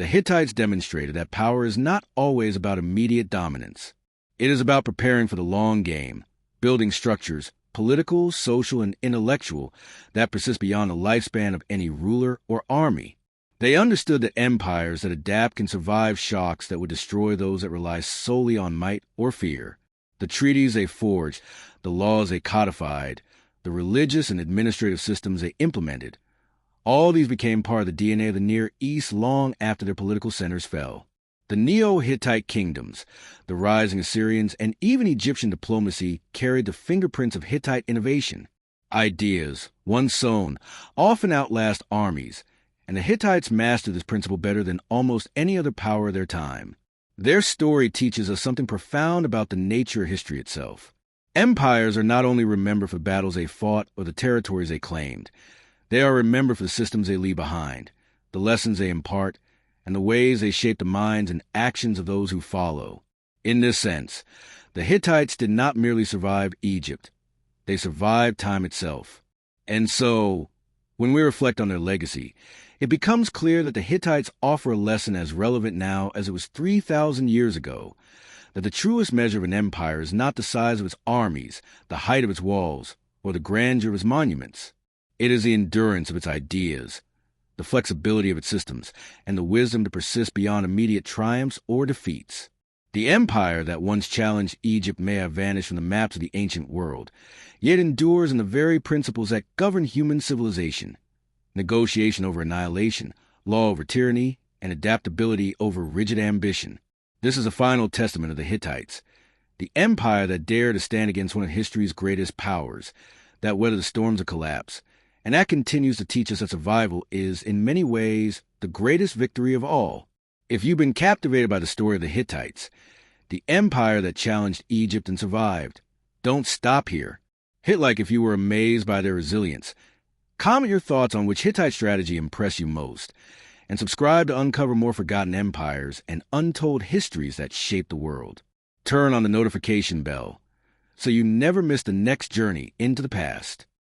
the Hittites demonstrated that power is not always about immediate dominance. It is about preparing for the long game, building structures, political, social, and intellectual, that persist beyond the lifespan of any ruler or army. They understood that empires that adapt can survive shocks that would destroy those that rely solely on might or fear. The treaties they forged, the laws they codified, the religious and administrative systems they implemented, all these became part of the DNA of the Near East long after their political centers fell. The Neo-Hittite kingdoms, the rising Assyrians, and even Egyptian diplomacy carried the fingerprints of Hittite innovation. Ideas, once sown, often outlast armies, and the Hittites mastered this principle better than almost any other power of their time. Their story teaches us something profound about the nature of history itself. Empires are not only remembered for battles they fought or the territories they claimed. They are remembered for the systems they leave behind, the lessons they impart, and the ways they shape the minds and actions of those who follow. In this sense, the Hittites did not merely survive Egypt. They survived time itself. And so, when we reflect on their legacy, it becomes clear that the Hittites offer a lesson as relevant now as it was 3,000 years ago, that the truest measure of an empire is not the size of its armies, the height of its walls, or the grandeur of its monuments. It is the endurance of its ideas, the flexibility of its systems, and the wisdom to persist beyond immediate triumphs or defeats. The empire that once challenged Egypt may have vanished from the maps of the ancient world, yet endures in the very principles that govern human civilization: negotiation over annihilation, law over tyranny, and adaptability over rigid ambition. This is a final testament of the Hittites, the empire that dared to stand against one of history's greatest powers, that weathered the storms of collapse, and that continues to teach us that survival is, in many ways, the greatest victory of all. If you've been captivated by the story of the Hittites, the empire that challenged Egypt and survived, don't stop here. Hit like if you were amazed by their resilience. Comment your thoughts on which Hittite strategy impressed you most, and subscribe to uncover more forgotten empires and untold histories that shaped the world. Turn on the notification bell so you never miss the next journey into the past.